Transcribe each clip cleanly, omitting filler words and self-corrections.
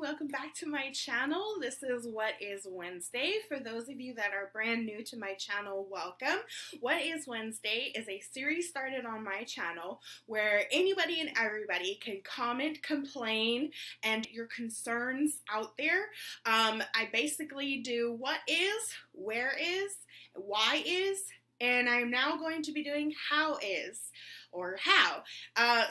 welcome back to my channel. This is What is Wednesday. For those of you that are brand new to my channel, welcome. What is Wednesday is a series started on my channel where anybody and everybody can comment, complain, and your concerns out there. I basically do what is, where is, why is, and I'm now going to be doing how is or how.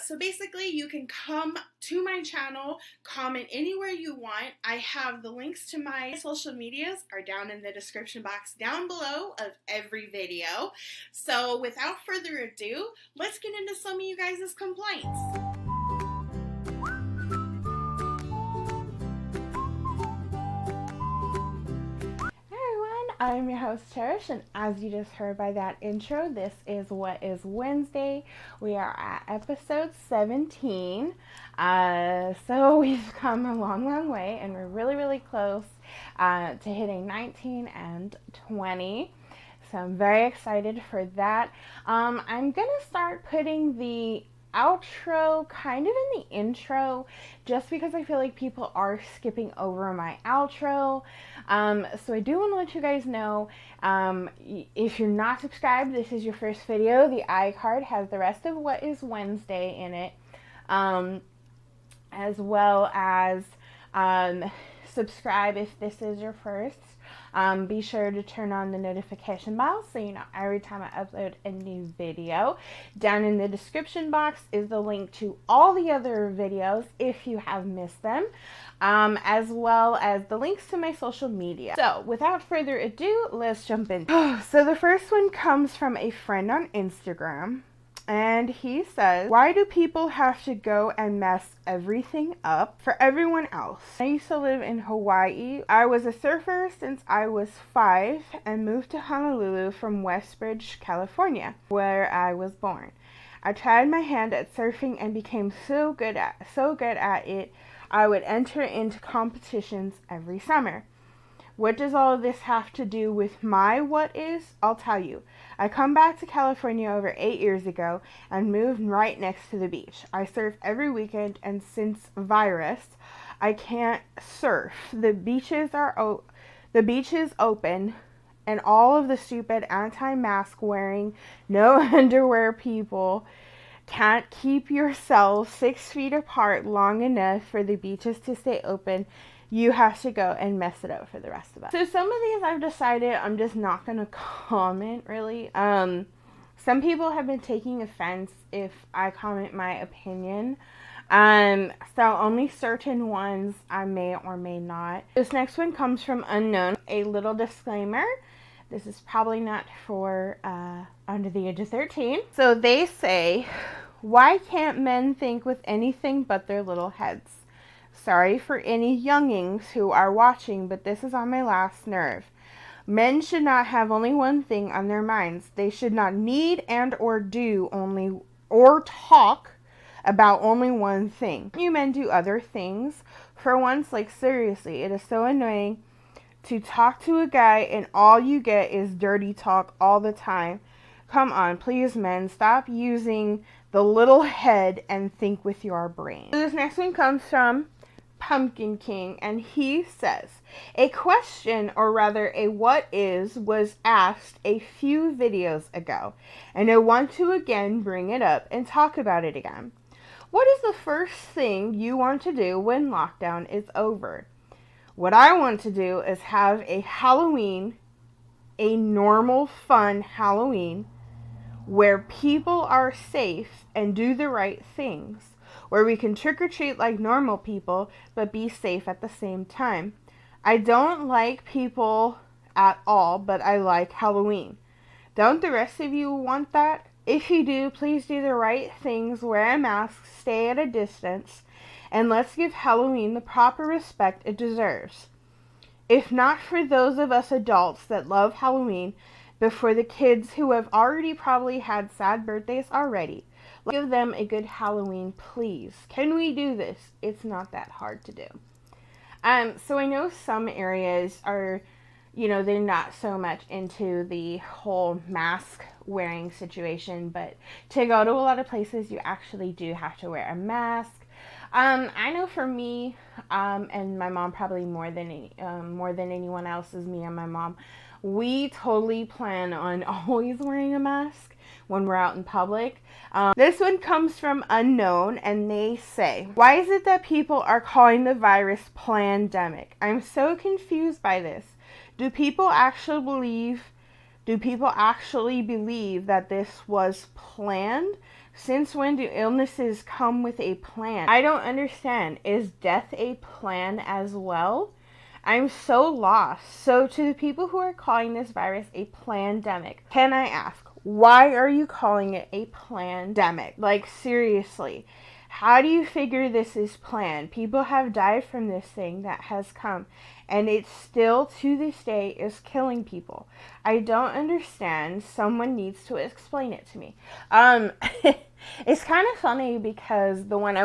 So basically you can come to my channel, comment anywhere you want. I have the links to my social medias are down in the description box down below of every video. So without further ado, let's get into some of you guys' complaints. I'm your host Cherish, and as you just heard by that intro, this is What is Wednesday. We are at episode 17. So we've come a long way, and we're really close to hitting 19 and 20. So I'm very excited for that. I'm gonna start putting the outro kind of in the intro just because I feel like people are skipping over my outro. So I do want to let you guys know, if you're not subscribed, this is your first video. The iCard has the rest of What is Wednesday in it, as well as subscribe if this is your first. Be sure to turn on the notification bell so you know every time I upload a new video. Down in the description box is the link to all the other videos if you have missed them, as well as the links to my social media. So without further ado, let's jump in. So the first one comes from a friend on Instagram. And he says, why do people have to go and mess everything up for everyone else? I used to live in Hawaii. I was a surfer since I was 5 and moved to Honolulu from Westbridge, California, where I was born. I tried my hand at surfing and became so good at it, I would enter into competitions every summer. What does all of this have to do with my what is? I'll tell you. I come back to California over 8 years ago and moved right next to the beach. I surf every weekend, and since virus, I can't surf. The beaches open, and all of the stupid anti-mask wearing, no underwear people can't keep yourselves 6 feet apart long enough for the beaches to stay open. You have to go and mess it up for the rest of us. So some of these I've decided I'm just not going to comment, really. Some people have been taking offense if I comment my opinion. So only certain ones I may or may not. This next one comes from Unknown. A little disclaimer. This is probably not for under the age of 13. So they say, why can't men think with anything but their little heads? Sorry for any youngings who are watching, but this is on my last nerve. Men should not have only one thing on their minds. They should not need and or do only or talk about only one thing. You men do other things. For once, like seriously, it is so annoying to talk to a guy and all you get is dirty talk all the time. Come on, please men, stop using the little head and think with your brain. So this next one comes from Pumpkin King, and he says, a question, or rather a what is, was asked a few videos ago, and I want to again bring it up and talk about it again. What is the first thing you want to do when lockdown is over? What I want to do is have a Halloween, a normal, fun Halloween, where people are safe and do the right things, where we can trick-or-treat like normal people, but be safe at the same time. I don't like people at all, but I like Halloween. Don't the rest of you want that? If you do, please do the right things, wear a mask, stay at a distance, and let's give Halloween the proper respect it deserves. If not for those of us adults that love Halloween, but for the kids who have already probably had sad birthdays already, give them a good Halloween, please. Can we do this? It's not that hard to do. So I know some areas are, they're not so much into the whole mask wearing situation, but to go to a lot of places, you actually do have to wear a mask. I know for me, and my mom probably more than anyone else is me and my mom. We totally plan on always wearing a mask when we're out in public. This one comes from Unknown, and they say, "Why is it that people are calling the virus pandemic? I'm so confused by this. Do people actually believe? Do people actually believe that this was planned? Since when do illnesses come with a plan? I don't understand. Is death a plan as well? I'm so lost. So, to the people who are calling this virus a pandemic, can I ask, why are you calling it a pandemic? Like, seriously, how do you figure this is planned? People have died from this thing that has come, and it still, to this day, is killing people. I don't understand. Someone needs to explain it to me." It's kind of funny because the one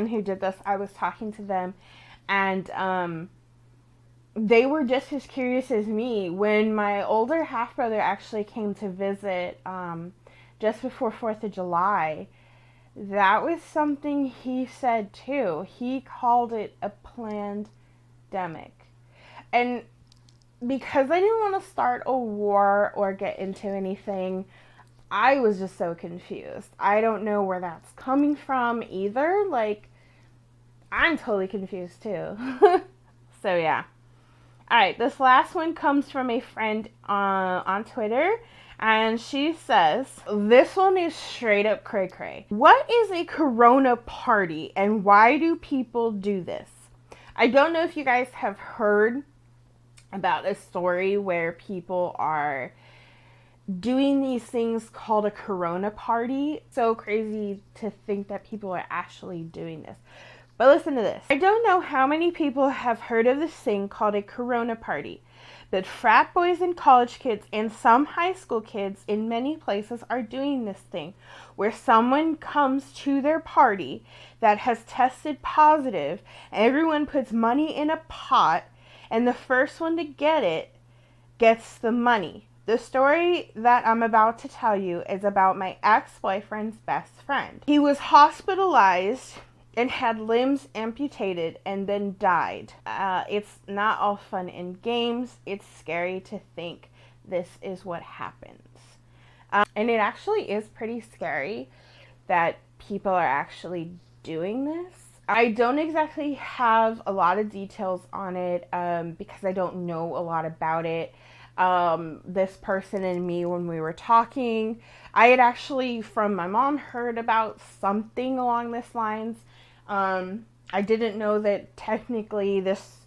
who did this, I was talking to them, and they were just as curious as me. When my older half brother actually came to visit just before 4th of July, that was something he said too. He called it a pandemic. And because I didn't want to start a war or get into anything, I was just so confused. I don't know where that's coming from either. Like, I'm totally confused too. So, yeah. Alright, this last one comes from a friend on Twitter, and she says, "This one is straight up cray cray. What is a Corona party, and why do people do this?" I don't know if you guys have heard about a story where people are doing these things called a Corona party. So crazy to think that people are actually doing this. But listen to this. I don't know how many people have heard of this thing called a Corona party, but frat boys and college kids and some high school kids in many places are doing this thing where someone comes to their party that has tested positive, everyone puts money in a pot, and the first one to get it gets the money. The story that I'm about to tell you is about my ex-boyfriend's best friend. He was hospitalized and had limbs amputated and then died. It's not all fun and games. It's scary to think this is what happens. And it actually is pretty scary that people are actually doing this. I don't exactly have a lot of details on it because I don't know a lot about it. This person and me, when we were talking, I had actually from my mom heard about something along this lines. I didn't know that technically this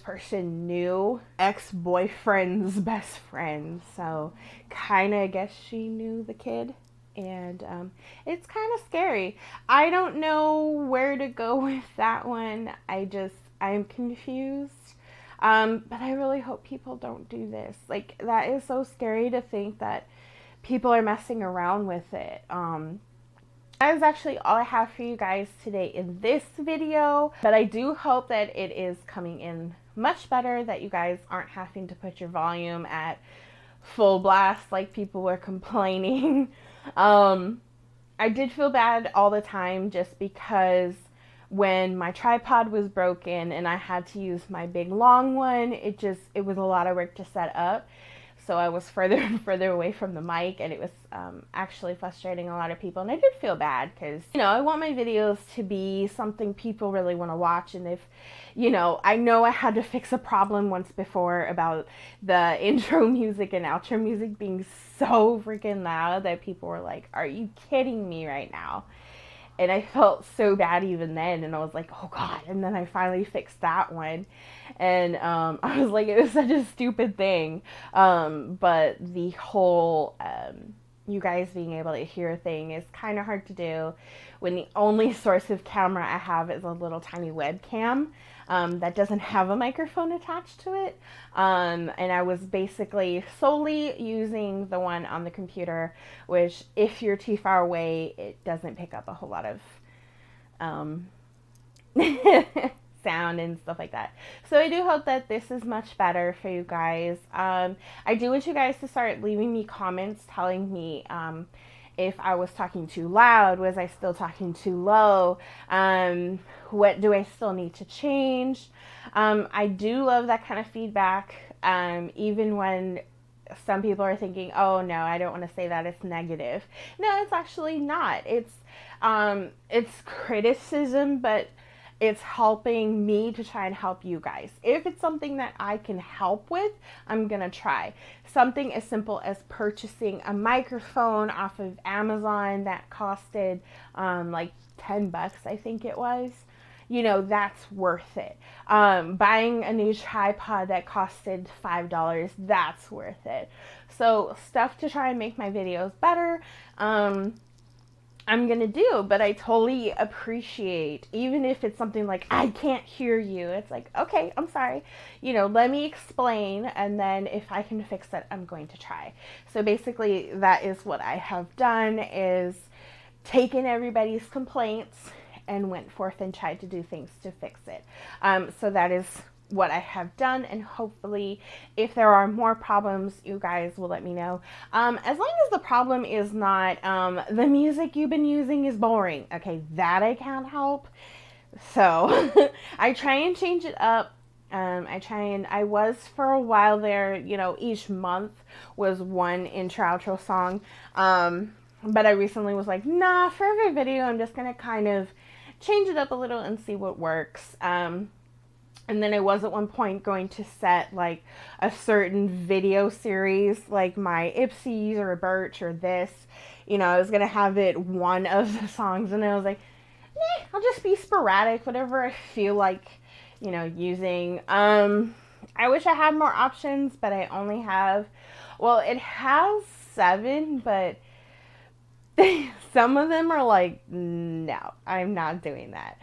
person knew ex-boyfriend's best friend, so kind of guess she knew the kid, and it's kind of scary. I don't know where to go with that one. I'm confused. But I really hope people don't do this. Like, that is so scary to think that people are messing around with it. That is actually all I have for you guys today in this video, but I do hope that it is coming in much better, that you guys aren't having to put your volume at full blast like people were complaining. I did feel bad all the time just because when my tripod was broken and I had to use my big long one, it was a lot of work to set up. So I was further and further away from the mic, and it was actually frustrating a lot of people. And I did feel bad because, I want my videos to be something people really want to watch. And if, I know I had to fix a problem once before about the intro music and outro music being so freaking loud that people were like, "Are you kidding me right now?" And I felt so bad even then, and I was like, oh God. And then I finally fixed that one. And I was like, it was such a stupid thing. But the whole you guys being able to hear thing is kind of hard to do when the only source of camera I have is a little tiny webcam that doesn't have a microphone attached to it. And I was basically solely using the one on the computer, which if you're too far away, it doesn't pick up a whole lot of sound and stuff like that. So I do hope that this is much better for you guys. I do want you guys to start leaving me comments telling me if I was talking too loud, was I still talking too low, what do I still need to change. I do love that kind of feedback, even when some people are thinking, oh no, I don't want to say that, it's negative. No, it's actually not. It's criticism, but it's helping me to try and help you guys. If it's something that I can help with, I'm gonna try. Something as simple as purchasing a microphone off of Amazon that costed like $10, I think it was. You know, that's worth it. Buying a new tripod that costed $5, that's worth it. So stuff to try and make my videos better. I'm gonna do, but I totally appreciate, even if it's something like, I can't hear you, it's like, okay, I'm sorry, you know, let me explain, and then if I can fix it, I'm going to try. So basically, that is what I have done, is taken everybody's complaints and went forth and tried to do things to fix it. So that is what I have done, and hopefully if there are more problems, you guys will let me know. As long as the problem is not the music you've been using is boring, okay, that I can't help. So I try and change it up. I was for a while there, you know, each month was one intro outro song, but I recently was like, nah, for every video I'm just gonna kind of change it up a little and see what works. And then I was at one point going to set like a certain video series, like my Ipsies or a Birch or this. You know, I was going to have it one of the songs, and I was like, nah, I'll just be sporadic, whatever I feel like, you know, using. I wish I had more options, but I only have, well, it has 7, but some of them are like, no, I'm not doing that.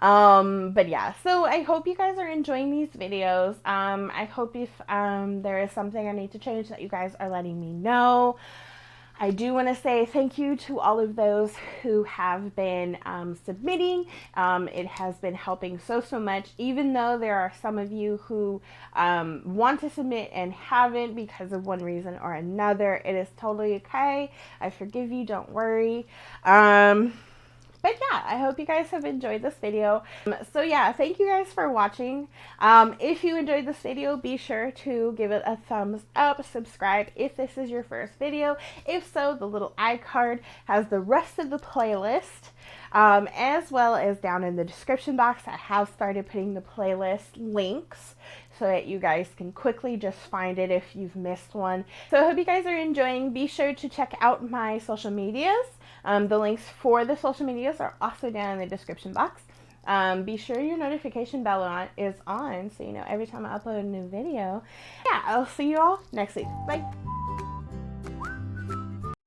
But yeah, so I hope you guys are enjoying these videos. I hope if there is something I need to change, that you guys are letting me know. I do want to say thank you to all of those who have been submitting. It has been helping so much, even though there are some of you who want to submit and haven't because of one reason or another. It is totally okay. I forgive you, don't worry. But yeah, I hope you guys have enjoyed this video. So yeah, thank you guys for watching. If you enjoyed this video, be sure to give it a thumbs up, subscribe if this is your first video. If so, the little iCard has the rest of the playlist, as well as down in the description box. I have started putting the playlist links so that you guys can quickly just find it if you've missed one. So I hope you guys are enjoying. Be sure to check out my social medias. The links for the social medias are also down in the description box. Be sure your notification bell is on so you know every time I upload a new video. Yeah, I'll see you all next week. Bye!